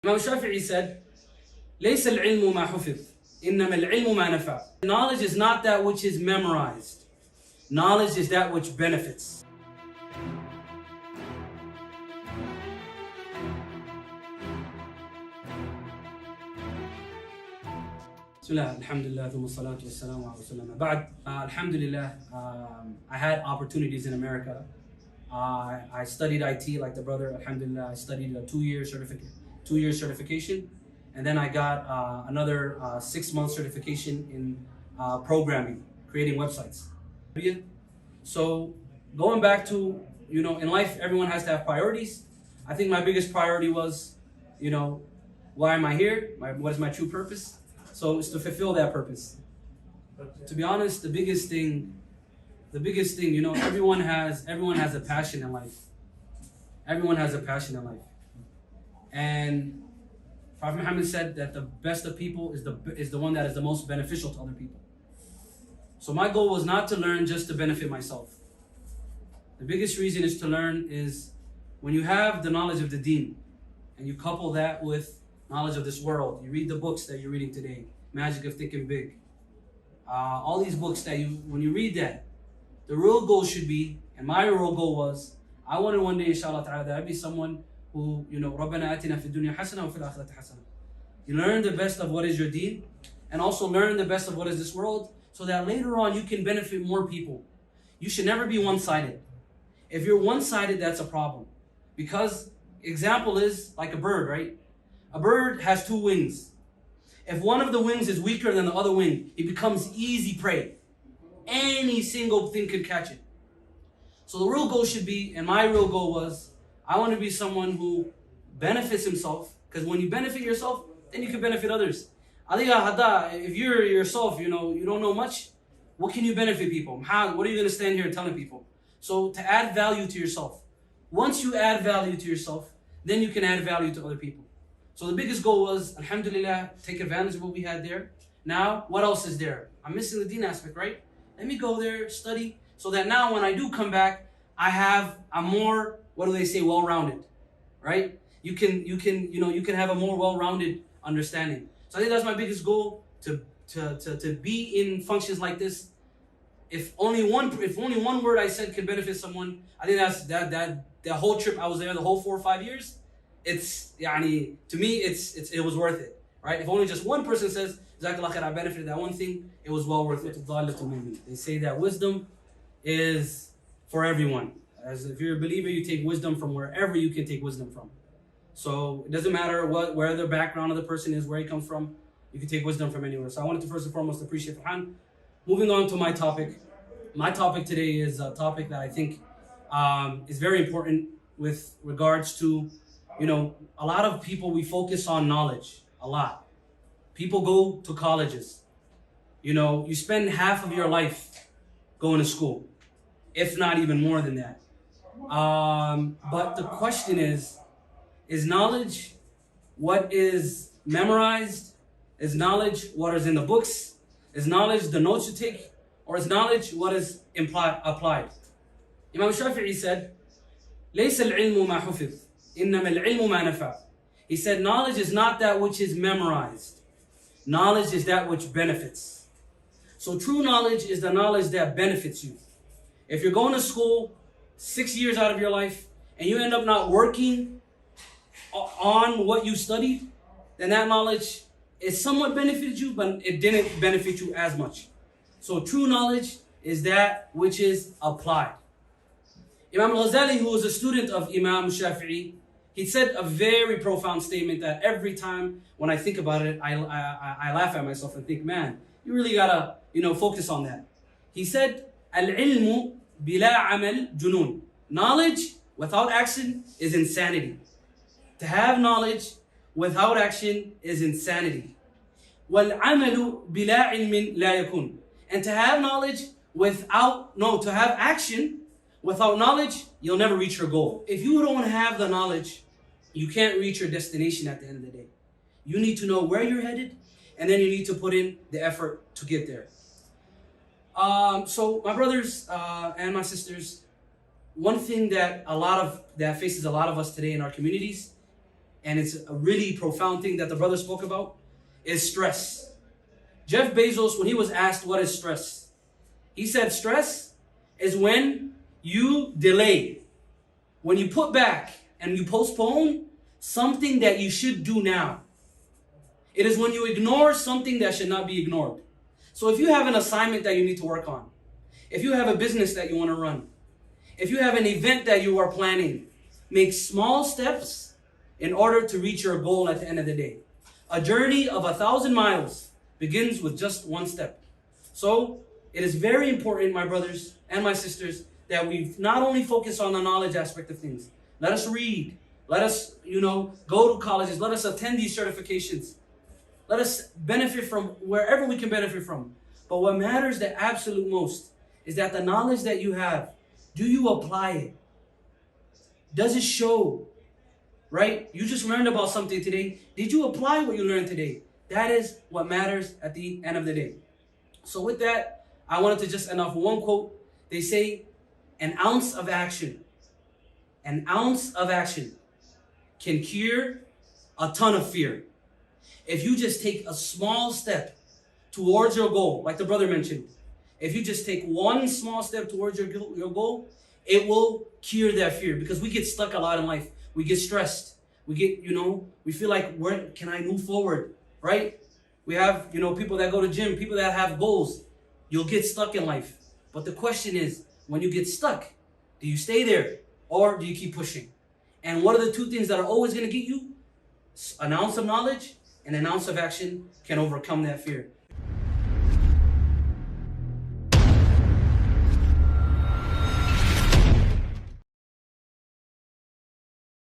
Imam Shafi'i said, لَيْسَ الْعِلْمُ مَا حُفِظ إِنَّمَا الْعِلْمُ مَا نَفَعَ. Knowledge is not that which is memorized. Knowledge is that which benefits. Bismillah, alhamdulillah, thumma salatu wassalamu ala rasulillah. Ba'd, alhamdulillah, I had opportunities in America. I studied IT like the brother, alhamdulillah. I studied a two-year certification, and then I got another 6-month certification in programming, creating websites. So going back to, in life, everyone has to have priorities. I think my biggest priority was, why am I here? What is my true purpose? So it's to fulfill that purpose. To be honest, the biggest thing, everyone has a passion in life. Everyone has a passion in life. And Prophet Muhammad said that the best of people is the one that is the most beneficial to other people. So my goal was not to learn just to benefit myself. The biggest reason is to learn is when you have the knowledge of the deen and you couple that with knowledge of this world, you read the books that you're reading today, Magic of Thinking Big, all these books that when you read that, the real goal should be, and my real goal was, I wanted one day, inshallah ta'ala, that I'd be someone who, رَبَّنَا آتِنَا فِي الدُّنْيَا حَسَنَةً وَفِي الْآخِرَةِ حَسَنَةً. You learn the best of what is your deen, and also learn the best of what is this world, so that later on you can benefit more people. You should never be one-sided. If you're one-sided, that's a problem. Because, example is like a bird, right? A bird has 2 wings. If one of the wings is weaker than the other wing, it becomes easy prey. Any single thing could catch it. So the real goal should be, and my real goal was, I want to be someone who benefits himself, because when you benefit yourself, then you can benefit others. If you're yourself, you don't know much, what can you benefit people? What are you going to stand here telling people? So to add value to yourself. Once you add value to yourself, then you can add value to other people. So the biggest goal was, alhamdulillah, take advantage of what we had there. Now, what else is there? I'm missing the deen aspect, right? Let me go there, study, so that now when I do come back, I'm more, well-rounded, right? You can have a more well-rounded understanding. So I think that's my biggest goal, to be in functions like this. If only one word I said could benefit someone, I think that's that whole trip I was there, the whole 4 or 5 years. To me, it was worth it, right? If only just one person says, Jazakallah khair, I benefited that one thing, it was well worth it. They say that wisdom is for everyone. As if you're a believer, you take wisdom from wherever you can take wisdom from. So it doesn't matter where the background of the person is, where he comes from, you can take wisdom from anywhere. So I wanted to first and foremost appreciate Farhan. Moving on to my topic. My topic today is a topic that I think is very important with regards to, a lot of people, we focus on knowledge a lot. People go to colleges. You spend half of your life going to school, if not even more than that. But the question is knowledge what is memorized? Is knowledge what is in the books? Is knowledge the notes you take? Or is knowledge what is applied? Imam Shafi'i said, لَيْسَ الْعِلْمُ مَا حُفِظ إِنَّمَا الْعِلْمُ مَا نَفَعَ. He said, knowledge is not that which is memorized. Knowledge is that which benefits. So true knowledge is the knowledge that benefits you. If you're going to school 6 years out of your life and you end up not working on what you studied, then that knowledge is somewhat benefited you, but it didn't benefit you as much. So true knowledge is that which is applied. Imam al-Ghazali, who was a student of Imam Shafi'i, he said a very profound statement that every time when I think about it, I laugh at myself and think, man, you really gotta, focus on that. He said, Al-ilmu bila amal junun. Knowledge without action is insanity. To have knowledge without action is insanity. Wal-amalu bila ilmin la yakun. And to have knowledge to have action without knowledge, you'll never reach your goal. If you don't have the knowledge, you can't reach your destination at the end of the day. You need to know where you're headed, and then you need to put in the effort to get there. So my brothers and my sisters, one thing that faces a lot of us today in our communities and it's a really profound thing that the brother spoke about, is stress. Jeff Bezos, when he was asked what is stress, he said stress is when you delay, when you put back and you postpone something that you should do now. It is when you ignore something that should not be ignored. So if you have an assignment that you need to work on, if you have a business that you want to run, if you have an event that you are planning, make small steps in order to reach your goal at the end of the day. A journey of 1,000 miles begins with just one step. So it is very important, my brothers and my sisters, that we not only focus on the knowledge aspect of things. Let us read. Let us, go to colleges. Let us attend these certifications. Let us benefit from wherever we can benefit from. But what matters the absolute most is that the knowledge that you have, do you apply it? Does it show? Right? You just learned about something today. Did you apply what you learned today? That is what matters at the end of the day. So with that, I wanted to just end off with one quote. They say, an ounce of action can cure a ton of fear. If you just take a small step towards your goal, like the brother mentioned, if you just take one small step towards your goal, it will cure that fear, because we get stuck a lot in life. We get stressed. We get, we feel like, where can I move forward, right? We have, people that go to gym, people that have goals. You'll get stuck in life. But the question is, when you get stuck, do you stay there or do you keep pushing? And what are the two things that are always going to get you? An ounce of knowledge and an ounce of action can overcome that fear.